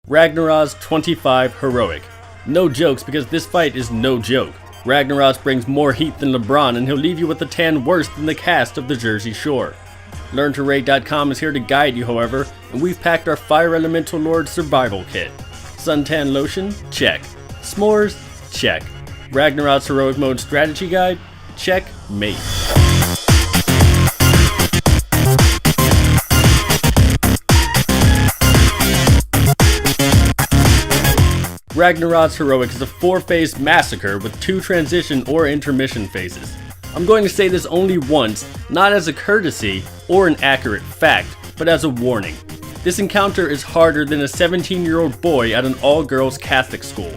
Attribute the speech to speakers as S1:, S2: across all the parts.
S1: Ragnaros 25 Heroic. No jokes, because this fight is no joke. Ragnaros brings more heat than LeBron, and he'll leave you with a tan worse than the cast of the Jersey Shore. LearntoRaid.com is here to guide you, however, and we've packed our Fire Elemental Lord Survival Kit. Suntan Lotion? Check. S'mores? Check. Ragnaros Heroic Mode Strategy Guide? Check. Mate. Ragnaros Heroic is a 4-phase massacre with 2 transition or intermission phases. I'm going to say this only once, not as a courtesy or an accurate fact, but as a warning. This encounter is harder than a 17-year-old boy at an all-girls Catholic school.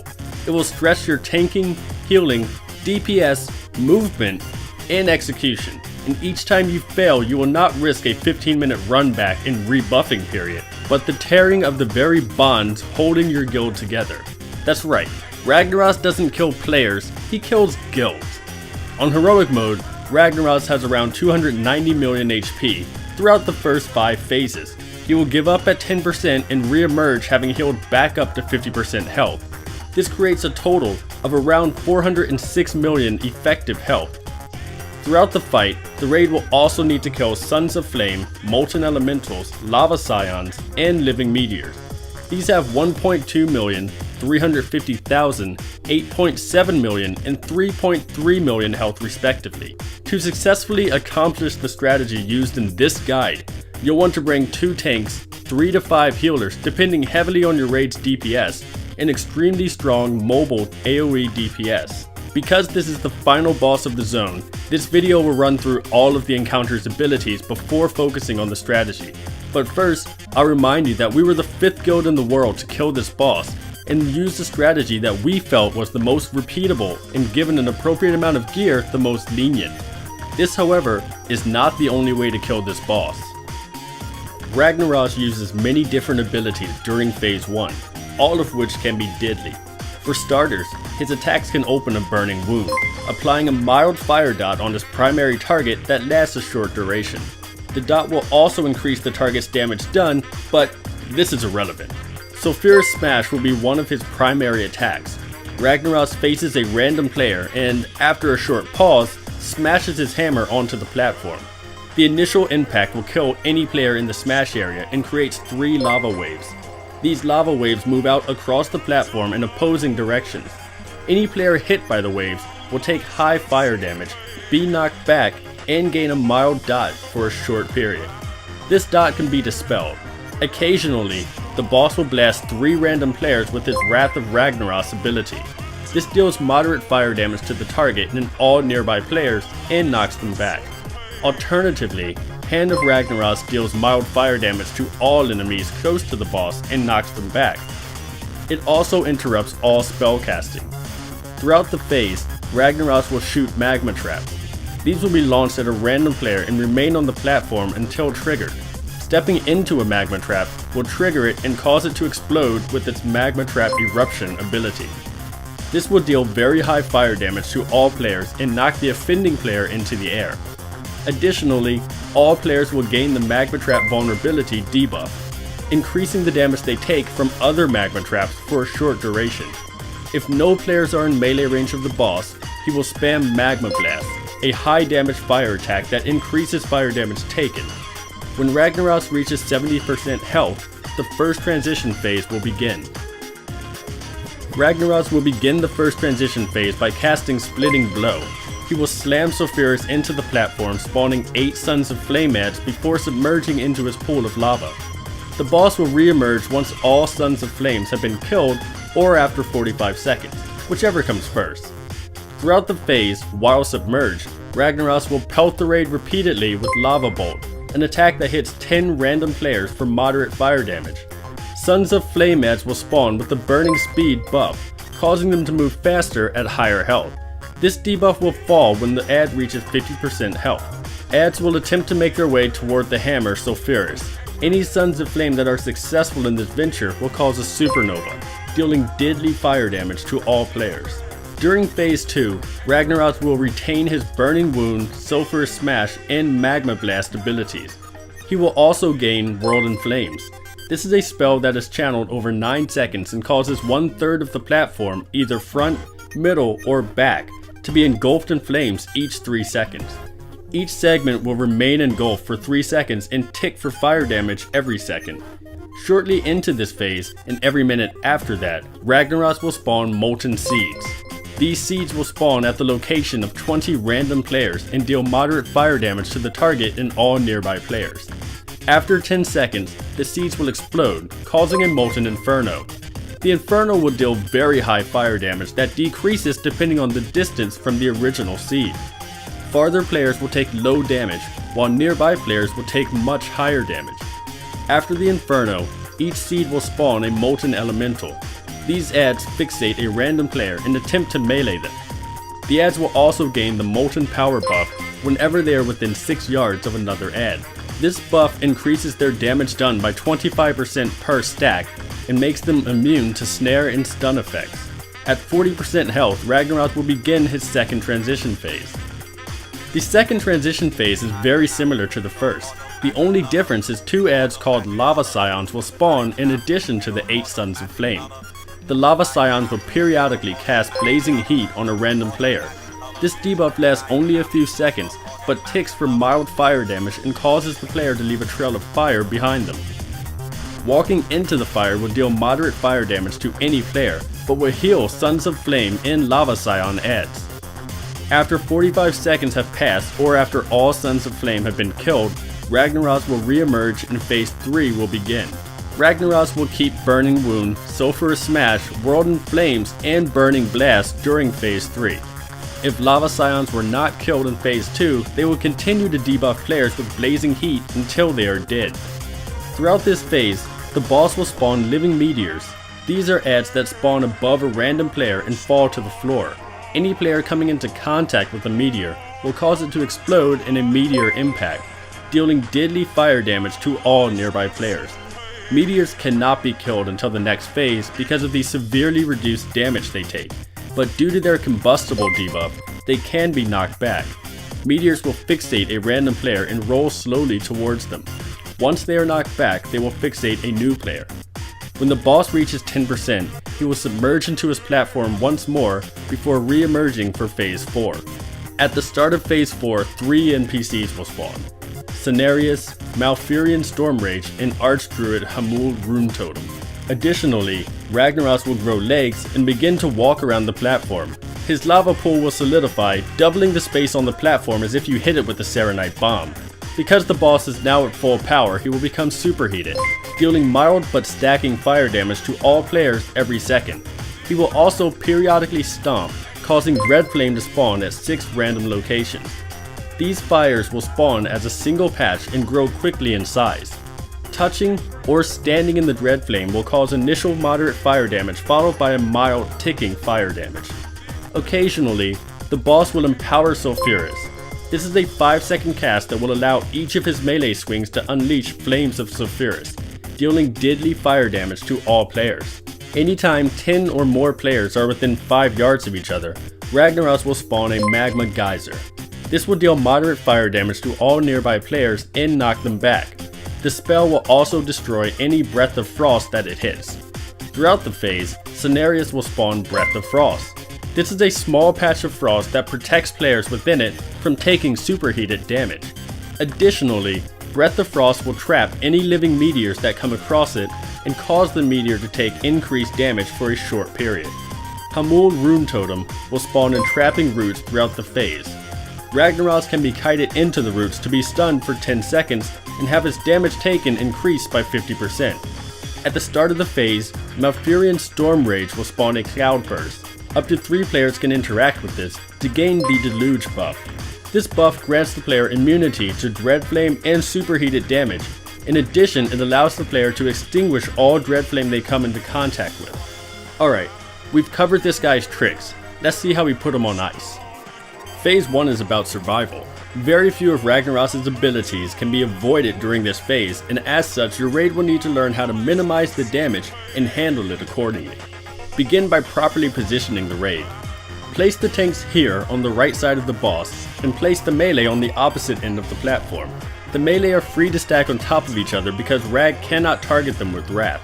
S1: It will stress your tanking, healing, DPS, movement, and execution, and each time you fail you will not risk a 15-minute run back and rebuffing period, but the tearing of the very bonds holding your guild together. That's right, Ragnaros doesn't kill players, he kills guilds. On Heroic Mode, Ragnaros has around 290 million HP throughout the first 5 phases. He will give up at 10% and re-emerge having healed back up to 50% health. This creates a total of around 406 million effective health. Throughout the fight, the raid will also need to kill Sons of Flame, Molten Elementals, Lava Scions, and Living Meteors. These have 1.2 million, 350,000, 8.7 million, and 3.3 million health respectively. To successfully accomplish the strategy used in this guide, you'll want to bring 2 tanks, 3 to 5 healers depending heavily on your raid's DPS, and extremely strong mobile AoE DPS. Because this is the final boss of the zone, this video will run through all of the encounter's abilities before focusing on the strategy. But first, I'll remind you that we were the 5th guild in the world to kill this boss, and use the strategy that we felt was the most repeatable and given an appropriate amount of gear the most lenient. This, however, is not the only way to kill this boss. Ragnaros uses many different abilities during phase 1, all of which can be deadly. For starters, his attacks can open a burning wound, applying a mild fire dot on his primary target that lasts a short duration. The dot will also increase the target's damage done, but this is irrelevant. Sulphurous Smash will be one of his primary attacks. Ragnaros faces a random player and, after a short pause, smashes his hammer onto the platform. The initial impact will kill any player in the smash area and creates 3 lava waves. These lava waves move out across the platform in opposing directions. Any player hit by the waves will take high fire damage, be knocked back, and gain a mild dot for a short period. This dot can be dispelled. Occasionally, the boss will blast 3 random players with his Wrath of Ragnaros ability. This deals moderate fire damage to the target and all nearby players and knocks them back. Alternatively, Hand of Ragnaros deals mild fire damage to all enemies close to the boss and knocks them back. It also interrupts all spellcasting. Throughout the phase, Ragnaros will shoot magma traps. These will be launched at a random player and remain on the platform until triggered. Stepping into a magma trap will trigger it and cause it to explode with its magma trap eruption ability. This will deal very high fire damage to all players and knock the offending player into the air. Additionally, all players will gain the magma trap vulnerability debuff, increasing the damage they take from other magma traps for a short duration. If no players are in melee range of the boss, he will spam Magma Blast, a high damage fire attack that increases fire damage taken. When Ragnaros reaches 70% health, the first transition phase will begin. Ragnaros will begin the first transition phase by casting Splitting Blow. He will slam Sulphurous into the platform, spawning 8 Sons of Flame adds before submerging into his pool of lava. The boss will re-emerge once all Sons of Flames have been killed or after 45 seconds, whichever comes first. Throughout the phase, while submerged, Ragnaros will pelt the raid repeatedly with Lava Bolt, an attack that hits 10 random players for moderate fire damage. Sons of Flame adds will spawn with the Burning Speed buff, causing them to move faster at higher health. This debuff will fall when the ad reaches 50% health. Ads will attempt to make their way toward the hammer Sulphurous. Any Sons of Flame that are successful in this venture will cause a supernova, dealing deadly fire damage to all players. During phase 2, Ragnaros will retain his Burning Wound, Sulphurous Smash, and Magma Blast abilities. He will also gain World in Flames. This is a spell that is channeled over 9 seconds and causes 1/3 of the platform, either front, middle, or back, to be engulfed in flames each 3 seconds. Each segment will remain engulfed for 3 seconds and tick for fire damage every second. Shortly into this phase, and every minute after that, Ragnaros will spawn molten seeds. These seeds will spawn at the location of 20 random players and deal moderate fire damage to the target and all nearby players. After 10 seconds, the seeds will explode, causing a molten inferno. The inferno will deal very high fire damage that decreases depending on the distance from the original seed. Farther players will take low damage, while nearby players will take much higher damage. After the inferno, each seed will spawn a molten elemental. These adds fixate a random player and attempt to melee them. The adds will also gain the molten power buff whenever they are within 6 yards of another add. This buff increases their damage done by 25% per stack and makes them immune to snare and stun effects. At 40% health, Ragnaros will begin his second transition phase. The second transition phase is very similar to the first. The only difference is 2 adds called Lava Scions will spawn in addition to the 8 Sons of Flame. The Lava Scions will periodically cast blazing heat on a random player. This debuff lasts only a few seconds, but ticks for mild fire damage and causes the player to leave a trail of fire behind them. Walking into the fire will deal moderate fire damage to any player, but will heal Sons of Flame and Lava Scion adds. After 45 seconds have passed, or after all Sons of Flame have been killed, Ragnaros will re-emerge and phase 3 will begin. Ragnaros will keep Burning Wound, Sulphurous Smash, World in Flames, and Burning Blast during phase 3. If Lava Scions were not killed in phase 2, they will continue to debuff players with Blazing Heat until they are dead. Throughout this phase, the boss will spawn living meteors. These are adds that spawn above a random player and fall to the floor. Any player coming into contact with a meteor will cause it to explode in a meteor impact, dealing deadly fire damage to all nearby players. Meteors cannot be killed until the next phase because of the severely reduced damage they take, but due to their combustible debuff, they can be knocked back. Meteors will fixate a random player and roll slowly towards them. Once they are knocked back, they will fixate a new player. When the boss reaches 10%, he will submerge into his platform once more before re-emerging for phase 4. At the start of phase 4, 3 NPCs will spawn: Cenarius, Malfurion Stormrage, and Archdruid Hamul Runetotem. Additionally, Ragnaros will grow legs and begin to walk around the platform. His lava pool will solidify, doubling the space on the platform as if you hit it with a Serenite bomb. Because the boss is now at full power, he will become superheated, dealing mild but stacking fire damage to all players every second. He will also periodically stomp, causing Dread Flame to spawn at 6 random locations. These fires will spawn as a single patch and grow quickly in size. Touching or standing in the Dread Flame will cause initial moderate fire damage followed by a mild ticking fire damage. Occasionally, the boss will empower Sulphurous. This is a 5-second cast that will allow each of his melee swings to unleash flames of Sulphurous, dealing deadly fire damage to all players. Anytime 10 or more players are within 5 yards of each other, Ragnaros will spawn a Magma Geyser. This will deal moderate fire damage to all nearby players and knock them back. The spell will also destroy any Breath of Frost that it hits. Throughout the phase, Cenarius will spawn Breath of Frost. This is a small patch of frost that protects players within it from taking superheated damage. Additionally, Breath of Frost will trap any living meteors that come across it and cause the meteor to take increased damage for a short period. Hamul Runetotem will spawn entrapping roots throughout the phase. Ragnaros can be kited into the roots to be stunned for 10 seconds and have his damage taken increased by 50%. At the start of the phase, Malfurion Stormrage will spawn a Cloudburst. Up to 3 players can interact with this to gain the Deluge buff. This buff grants the player immunity to Dread Flame and superheated damage. In addition, it allows the player to extinguish all Dread Flame they come into contact with. Alright, we've covered this guy's tricks. Let's see how we put him on ice. Phase 1 is about survival. Very few of Ragnaros' abilities can be avoided during this phase, and as such your raid will need to learn how to minimize the damage and handle it accordingly. Begin by properly positioning the raid. Place the tanks here on the right side of the boss, and place the melee on the opposite end of the platform. The melee are free to stack on top of each other because Rag cannot target them with Wrath.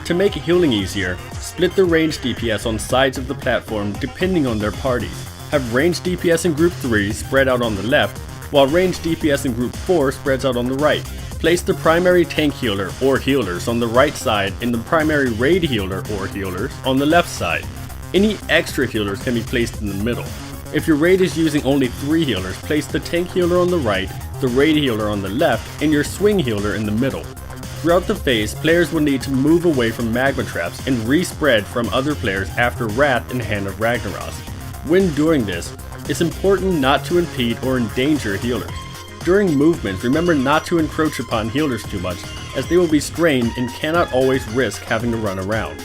S1: To make healing easier, split the ranged DPS on sides of the platform depending on their parties. Have ranged DPS in group 3 spread out on the left, while ranged DPS in group 4 spreads out on the right. Place the primary tank healer or healers on the right side and the primary raid healer or healers on the left side. Any extra healers can be placed in the middle. If your raid is using only 3 healers, place the tank healer on the right, the raid healer on the left, and your swing healer in the middle. Throughout the phase, players will need to move away from magma traps and respread from other players after Wrath and Hand of Ragnaros. When doing this, it's important not to impede or endanger healers. During movements, remember not to encroach upon healers too much, as they will be strained and cannot always risk having to run around.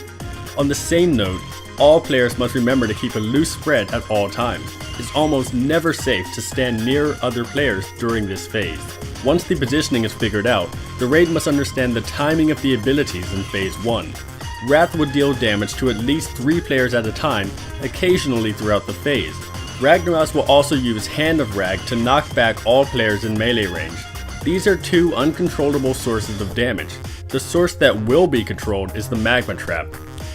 S1: On the same note, all players must remember to keep a loose spread at all times. It's almost never safe to stand near other players during this phase. Once the positioning is figured out, the raid must understand the timing of the abilities in phase 1. Wrath will deal damage to at least 3 players at a time, occasionally throughout the phase. Ragnaros will also use Hand of Rag to knock back all players in melee range. These are 2 uncontrollable sources of damage. The source that will be controlled is the magma trap.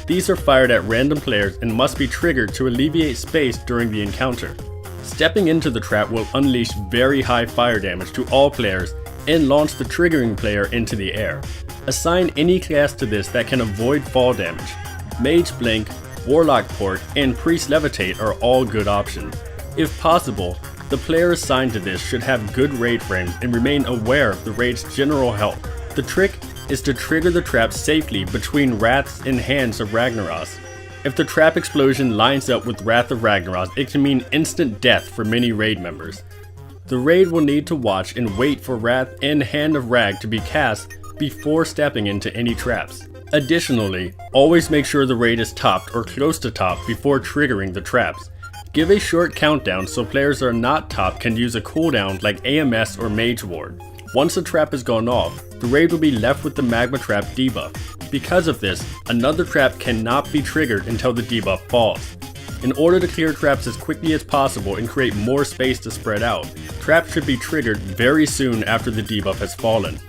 S1: These are fired at random players and must be triggered to alleviate space during the encounter. Stepping into the trap will unleash very high fire damage to all players and launch the triggering player into the air. Assign any class to this that can avoid fall damage. Mage Blink, Warlock Port, and Priest Levitate are all good options. If possible, the player assigned to this should have good raid frames and remain aware of the raid's general health. The trick is to trigger the trap safely between Wraths and Hands of Ragnaros. If the trap explosion lines up with Wrath of Ragnaros, it can mean instant death for many raid members. The raid will need to watch and wait for Wrath and Hand of Rag to be cast before stepping into any traps. Additionally, always make sure the raid is topped or close to top before triggering the traps. Give a short countdown so players that are not topped can use a cooldown like AMS or Mage Ward. Once the trap has gone off, the raid will be left with the magma trap debuff. Because of this, another trap cannot be triggered until the debuff falls. In order to clear traps as quickly as possible and create more space to spread out, traps should be triggered very soon after the debuff has fallen.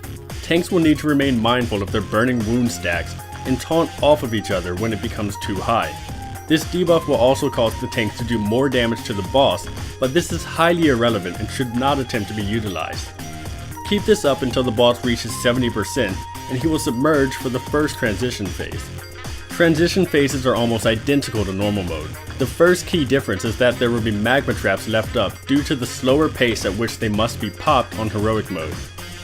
S1: Tanks will need to remain mindful of their burning wound stacks and taunt off of each other when it becomes too high. This debuff will also cause the tanks to do more damage to the boss, but this is highly irrelevant and should not attempt to be utilized. Keep this up until the boss reaches 70% and he will submerge for the first transition phase. Transition phases are almost identical to normal mode. The first key difference is that there will be magma traps left up due to the slower pace at which they must be popped on heroic mode.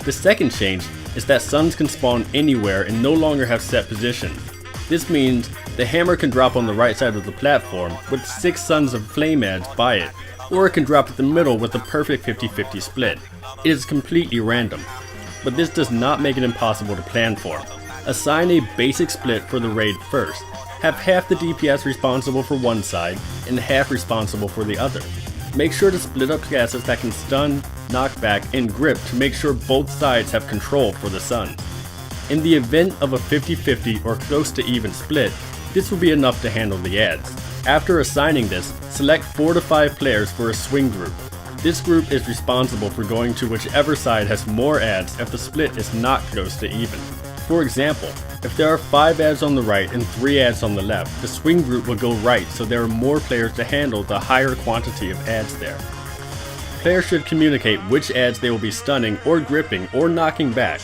S1: The second change is that suns can spawn anywhere and no longer have set positions. This means the hammer can drop on the right side of the platform with 6 suns of flame adds by it, or it can drop at the middle with a perfect 50-50 split. It is completely random, but this does not make it impossible to plan for. Assign a basic split for the raid first. Have half the DPS responsible for one side and half responsible for the other. Make sure to split up classes that can stun, knock back, and grip to make sure both sides have control for the suns. In the event of a 50-50 or close to even split, this will be enough to handle the adds. After assigning this, select 4 to 5 players for a swing group. This group is responsible for going to whichever side has more adds if the split is not close to even. For example, if there are 5 adds on the right and 3 adds on the left, the swing group will go right so there are more players to handle the higher quantity of adds there. Players should communicate which adds they will be stunning or gripping or knocking back.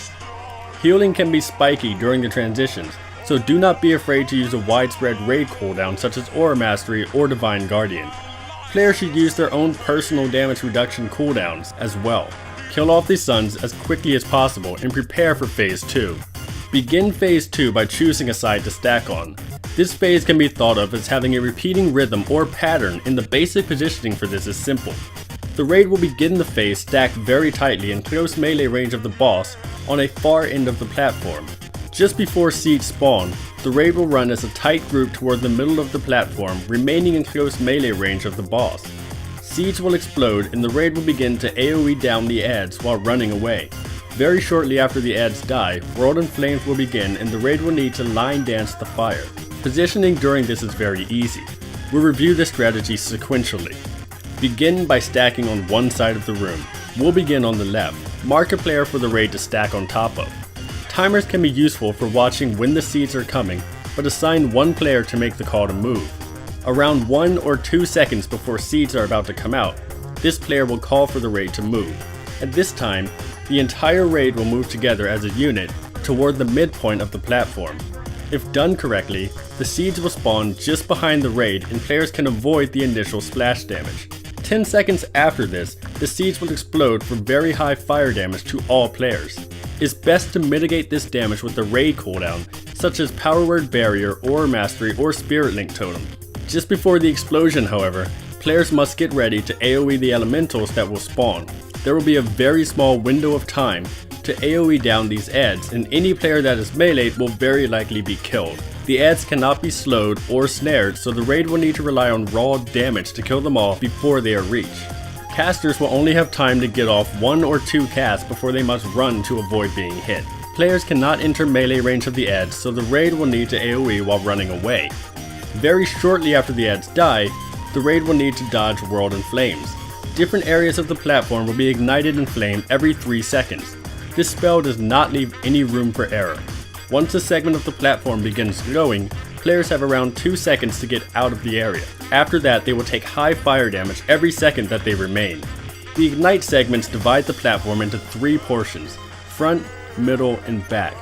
S1: Healing can be spiky during the transitions, so do not be afraid to use a widespread raid cooldown such as Aura Mastery or Divine Guardian. Players should use their own personal damage reduction cooldowns as well. Kill off the suns as quickly as possible and prepare for phase 2. Begin phase 2 by choosing a side to stack on. This phase can be thought of as having a repeating rhythm or pattern, and the basic positioning for this is simple. The raid will begin the phase stacked very tightly in close melee range of the boss on a far end of the platform. Just before siege spawn, the raid will run as a tight group toward the middle of the platform, remaining in close melee range of the boss. Siege will explode and the raid will begin to AoE down the adds while running away. Very shortly after the adds die, World in Flames will begin and the raid will need to line dance the fire. Positioning during this is very easy. We'll review this strategy sequentially. Begin by stacking on one side of the room. We'll begin on the left. mark a player for the raid to stack on top of. Timers can be useful for watching when the seeds are coming, but assign one player to make the call to move. Around 1 or 2 seconds before seeds are about to come out, this player will call for the raid to move. At this time, the entire raid will move together as a unit toward the midpoint of the platform. If done correctly, the seeds will spawn just behind the raid and players can avoid the initial splash damage. 10 seconds after this, the seeds will explode for very high fire damage to all players. It's best to mitigate this damage with the raid cooldown, such as Power Word Barrier, Aura Mastery, or Spirit Link Totem. Just before the explosion, however, players must get ready to AoE the elementals that will spawn. There will be a very small window of time to AoE down these adds, and any player that is meleeed will very likely be killed. The adds cannot be slowed or snared, so the raid will need to rely on raw damage to kill them all before they are reached. Casters will only have time to get off 1 or 2 casts before they must run to avoid being hit. Players cannot enter melee range of the adds, so the raid will need to AoE while running away. Very shortly after the adds die, the raid will need to dodge World in Flames. Different areas of the platform will be ignited in flame every 3 seconds. This spell does not leave any room for error. Once a segment of the platform begins glowing, players have around 2 seconds to get out of the area. After that, they will take high fire damage every second that they remain. The ignite segments divide the platform into 3 portions: front, middle, and back.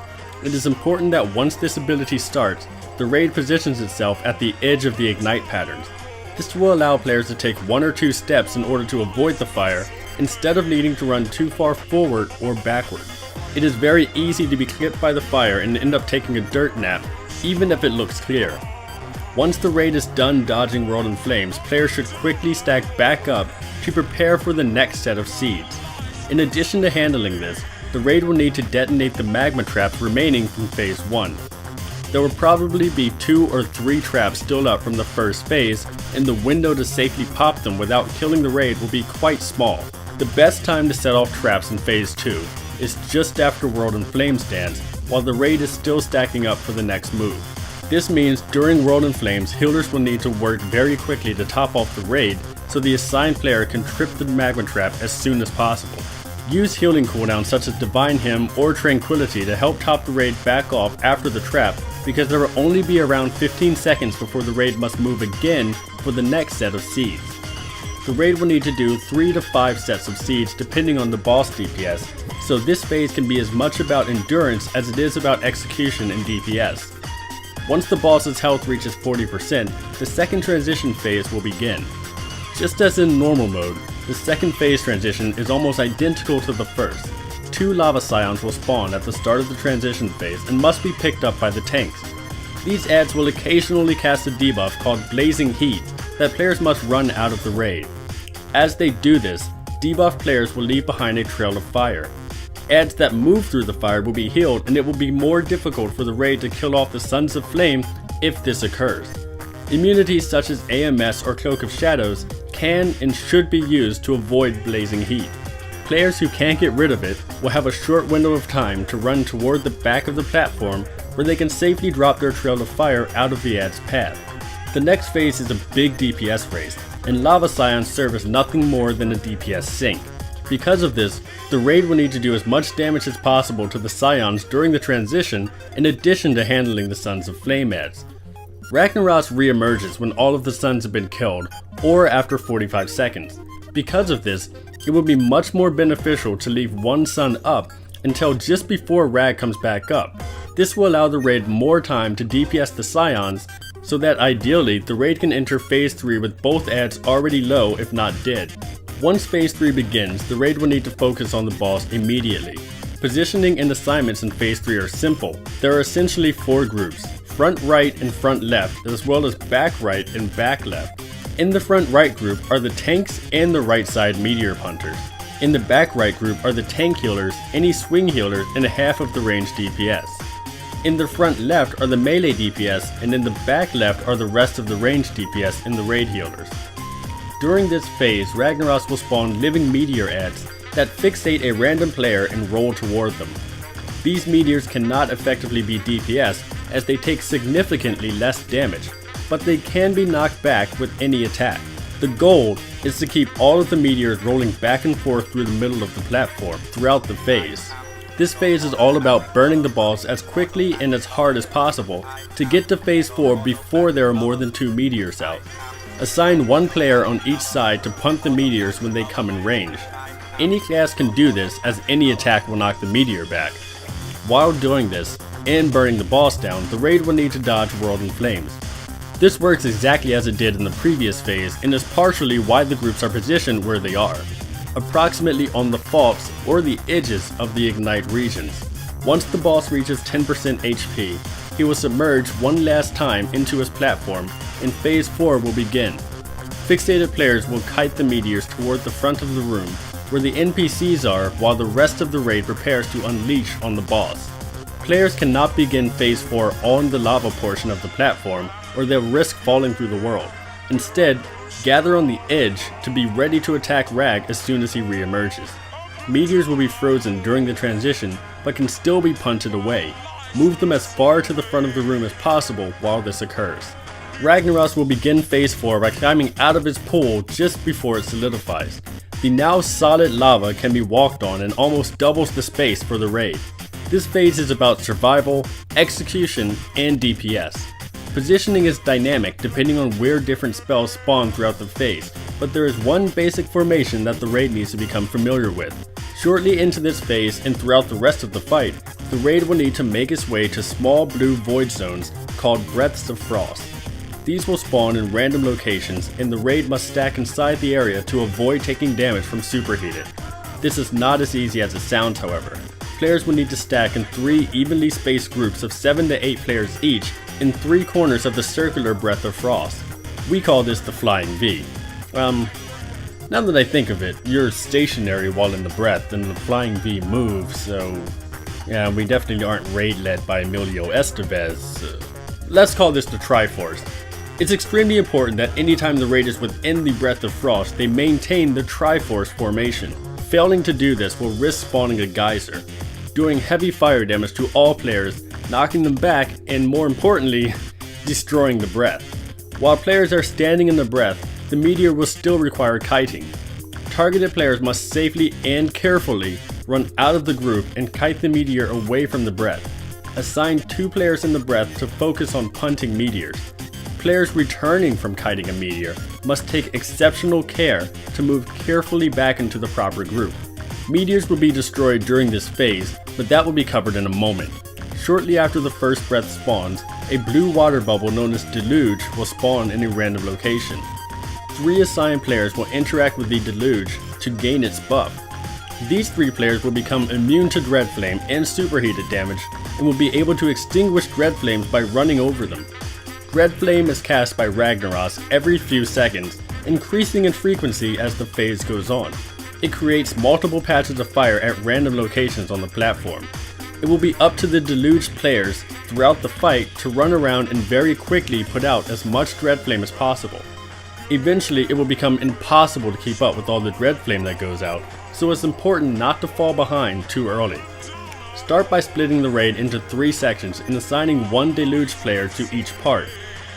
S1: It is important that once this ability starts, the raid positions itself at the edge of the ignite patterns. This will allow players to take 1 or 2 steps in order to avoid the fire, instead of needing to run too far forward or backward. It is very easy to be clipped by the fire and end up taking a dirt nap, even if it looks clear. Once the raid is done dodging World in Flames, players should quickly stack back up to prepare for the next set of seeds. In addition to handling this, the raid will need to detonate the magma traps remaining from phase 1. There will probably be 2 or 3 traps still up from the first phase, and the window to safely pop them without killing the raid will be quite small. The best time to set off traps in phase 2 is just after World in Flames dance, while the raid is still stacking up for the next move. This means during World in Flames, healers will need to work very quickly to top off the raid, so the assigned player can trip the magma trap as soon as possible. Use healing cooldowns such as Divine Hymn or Tranquility to help top the raid back off after the trap, because there will only be around 15 seconds before the raid must move again for the next set of seeds. The raid will need to do 3 to 5 sets of seeds depending on the boss DPS, so this phase can be as much about endurance as it is about execution and DPS. Once the boss's health reaches 40%, the second transition phase will begin. Just as in normal mode, the second phase transition is almost identical to the first. 2 lava scions will spawn at the start of the transition phase and must be picked up by the tanks. These adds will occasionally cast a debuff called Blazing Heat that players must run out of the raid. As they do this, debuffed players will leave behind a trail of fire. Adds that move through the fire will be healed, and it will be more difficult for the raid to kill off the Sons of Flame if this occurs. Immunities such as AMS or Cloak of Shadows can and should be used to avoid Blazing Heat. Players who can't get rid of it will have a short window of time to run toward the back of the platform where they can safely drop their trail of fire out of the ad's path. The next phase is a big DPS race, and lava scions serve as nothing more than a DPS sink. Because of this, the raid will need to do as much damage as possible to the scions during the transition, in addition to handling the Sons of Flame adds. Ragnaros re-emerges when all of the suns have been killed, or after 45 seconds. Because of this, it would be much more beneficial to leave one sun up until just before Rag comes back up. This will allow the raid more time to DPS the scions, so that ideally the raid can enter phase 3 with both adds already low if not dead. Once phase 3 begins, the raid will need to focus on the boss immediately. Positioning and assignments in phase 3 are simple. There are essentially 4 groups: front right and front left, as well as back right and back left. In the front right group are the tanks and the right side meteor punters. In the back right group are the tank healers, any swing healers, and half of the ranged DPS. In the front left are the melee DPS, and in the back left are the rest of the ranged DPS and the raid healers. During this phase, Ragnaros will spawn living meteor adds that fixate a random player and roll toward them. These meteors cannot effectively be DPS as they take significantly less damage, but they can be knocked back with any attack. The goal is to keep all of the meteors rolling back and forth through the middle of the platform throughout the phase. This phase is all about burning the boss as quickly and as hard as possible to get to phase 4 before there are more than 2 meteors out. Assign 1 player on each side to punt the meteors when they come in range. Any class can do this, as any attack will knock the meteor back. While doing this, and burning the boss down, the raid will need to dodge World in Flames. This works exactly as it did in the previous phase, and is partially why the groups are positioned where they are, approximately on the faults or the edges of the Ignite regions. Once the boss reaches 10% HP, he will submerge one last time into his platform, and phase 4 will begin. Fixated players will kite the meteors toward the front of the room, where the NPCs are, while the rest of the raid prepares to unleash on the boss. Players cannot begin phase 4 on the lava portion of the platform, or they'll risk falling through the world. Instead, gather on the edge to be ready to attack Rag as soon as he re-emerges. Meteors will be frozen during the transition, but can still be punted away. Move them as far to the front of the room as possible while this occurs. Ragnaros will begin phase 4 by climbing out of his pool just before it solidifies. The now solid lava can be walked on and almost doubles the space for the raid. This phase is about survival, execution, and DPS. Positioning is dynamic depending on where different spells spawn throughout the phase, but there is one basic formation that the raid needs to become familiar with. Shortly into this phase and throughout the rest of the fight, the raid will need to make its way to small blue void zones called Breaths of Frost. These will spawn in random locations, and the raid must stack inside the area to avoid taking damage from superheated. This is not as easy as it sounds, however. Players will need to stack in 3 evenly spaced groups of 7 to 8 players each in 3 corners of the circular Breath of Frost. We call this the Flying V. Now that I think of it, you're stationary while in the breath, and the Flying V moves, so yeah, we definitely aren't raid led by Emilio Estevez. Let's call this the Triforce. It's extremely important that anytime the raid is within the Breath of Frost, they maintain the Triforce formation. Failing to do this will risk spawning a geyser, doing heavy fire damage to all players, knocking them back, and more importantly, destroying the breath. While players are standing in the breath, the meteor will still require kiting. Targeted players must safely and carefully run out of the group and kite the meteor away from the breath. Assign 2 players in the breath to focus on punting meteors. Players returning from kiting a meteor must take exceptional care to move carefully back into the proper group. Meteors will be destroyed during this phase, but that will be covered in a moment. Shortly after the first breath spawns, a blue water bubble known as Deluge will spawn in a random location. 3 assigned players will interact with the Deluge to gain its buff. These 3 players will become immune to Dread Flame and superheated damage, and will be able to extinguish Dread Flames by running over them. Dread Flame is cast by Ragnaros every few seconds, increasing in frequency as the phase goes on. It creates multiple patches of fire at random locations on the platform. It will be up to the Deluge players throughout the fight to run around and very quickly put out as much Dread Flame as possible. Eventually, it will become impossible to keep up with all the Dread Flame that goes out, so it's important not to fall behind too early. Start by splitting the raid into 3 sections and assigning 1 Deluge player to each part.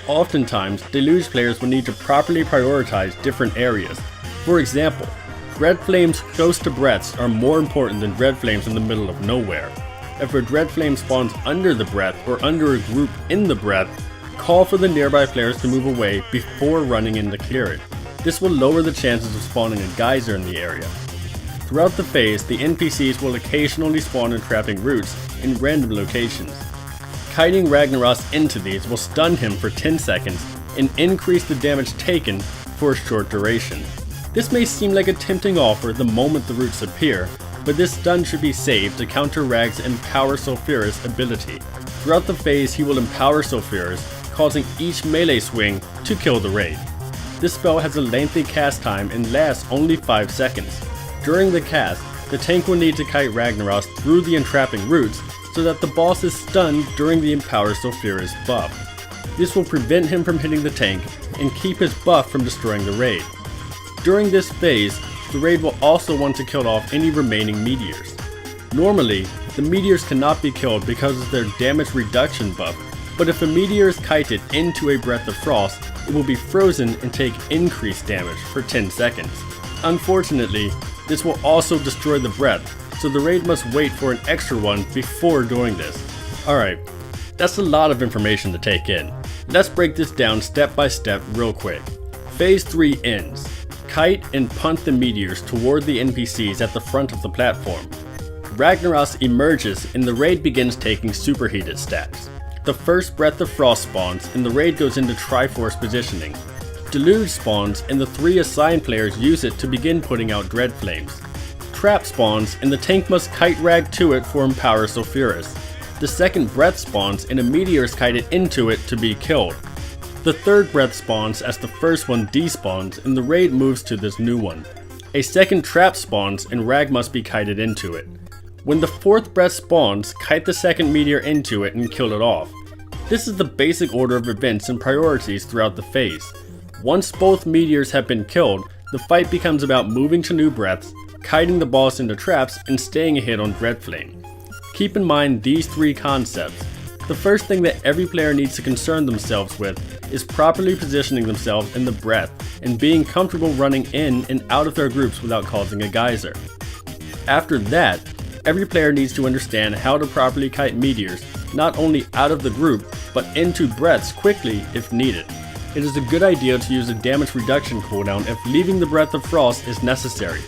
S1: Oftentimes, Deluge players will need to properly prioritize different areas. For example, Dread Flames close to breaths are more important than Dread Flames in the middle of nowhere. If a Dread Flame spawns under the breath or under a group in the breath, call for the nearby players to move away before running in to clear it. This will lower the chances of spawning a geyser in the area. Throughout the phase, the NPCs will occasionally spawn in trapping roots in random locations. Kiting Ragnaros into these will stun him for 10 seconds and increase the damage taken for a short duration. This may seem like a tempting offer the moment the roots appear, but this stun should be saved to counter Rag's Empower Sulfuras ability. Throughout the phase, he will empower Sulfuras, causing each melee swing to kill the raid. This spell has a lengthy cast time and lasts only 5 seconds. During the cast, the tank will need to kite Ragnaros through the entrapping roots so that the boss is stunned during the Empower Sulfuras buff. This will prevent him from hitting the tank and keep his buff from destroying the raid. During this phase, the raid will also want to kill off any remaining meteors. Normally, the meteors cannot be killed because of their damage reduction buff, but if a meteor is kited into a Breath of Frost, it will be frozen and take increased damage for 10 seconds. Unfortunately, this will also destroy the breath, so the raid must wait for an extra one before doing this. Alright, that's a lot of information to take in. Let's break this down step by step real quick. Phase 3 ends. Kite and punt the meteors toward the NPCs at the front of the platform. Ragnaros emerges and the raid begins taking superheated stacks. The first Breath of Frost spawns and the raid goes into Triforce positioning. Deluge spawns and the 3 assigned players use it to begin putting out Dread Flames. Trap spawns and the tank must kite rag to it for Empower Sulfuras. The second breath spawns and a meteor is kited into it to be killed. The third breath spawns as the first one despawns and the raid moves to this new one. A second trap spawns and rag must be kited into it. When the fourth breath spawns, kite the second meteor into it and kill it off. This is the basic order of events and priorities throughout the phase. Once both meteors have been killed, the fight becomes about moving to new breaths, kiting the boss into traps, and staying a hit on Dread Flame. Keep in mind these 3 concepts. The first thing that every player needs to concern themselves with is properly positioning themselves in the breath and being comfortable running in and out of their groups without causing a geyser. After that, every player needs to understand how to properly kite meteors, not only out of the group, but into breaths quickly if needed. It is a good idea to use a damage reduction cooldown if leaving the Breath of Frost is necessary.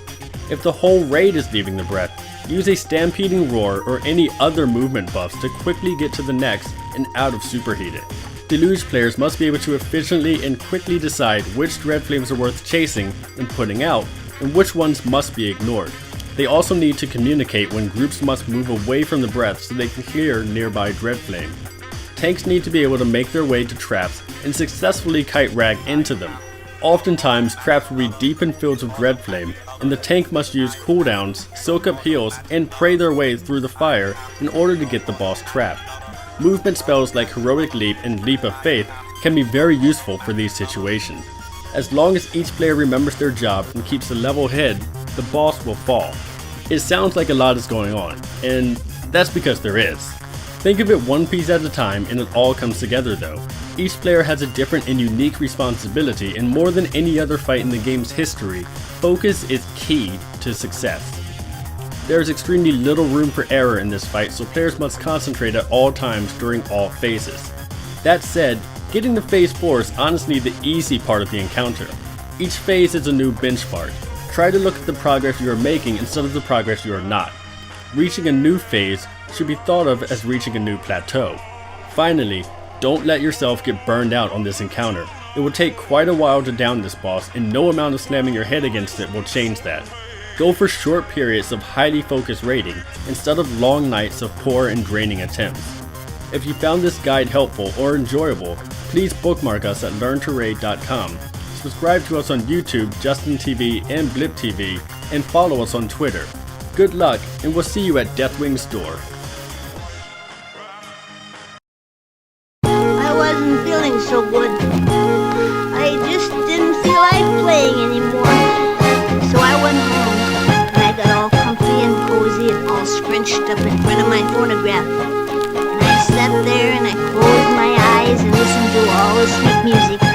S1: If the whole raid is leaving the breath, use a Stampeding Roar or any other movement buffs to quickly get to the next and out of Superheated. Deluge players must be able to efficiently and quickly decide which Dread Flames are worth chasing and putting out, and which ones must be ignored. They also need to communicate when groups must move away from the breath so they can clear nearby Dread Flame. Tanks need to be able to make their way to traps and successfully kite rag into them. Oftentimes, traps will be deep in fields of Dread Flame, and the tank must use cooldowns, soak up heals, and pray their way through the fire in order to get the boss trapped. Movement spells like Heroic Leap and Leap of Faith can be very useful for these situations. As long as each player remembers their job and keeps a level head, the boss will fall. It sounds like a lot is going on, and that's because there is. Think of it one piece at a time and it all comes together though. Each player has a different and unique responsibility, and more than any other fight in the game's history, focus is key to success. There is extremely little room for error in this fight, so players must concentrate at all times during all phases. That said, getting to phase 4 is honestly the easy part of the encounter. Each phase is a new benchmark. Try to look at the progress you are making instead of the progress you are not. Reaching a new phase should be thought of as reaching a new plateau. Finally, don't let yourself get burned out on this encounter. It will take quite a while to down this boss, and no amount of slamming your head against it will change that. Go for short periods of highly focused raiding instead of long nights of poor and draining attempts. If you found this guide helpful or enjoyable, please bookmark us at LearntoRaid.com. Subscribe to us on YouTube, Justin TV, and Blip TV, and follow us on Twitter. Good luck, and we'll see you at Deathwing's door.
S2: I wasn't feeling so good. I just didn't feel like playing anymore. So I went home, and I got all comfy and cozy and all scrunched up in front of my phonograph. And I sat there and I closed my eyes and listened to all the sweet music.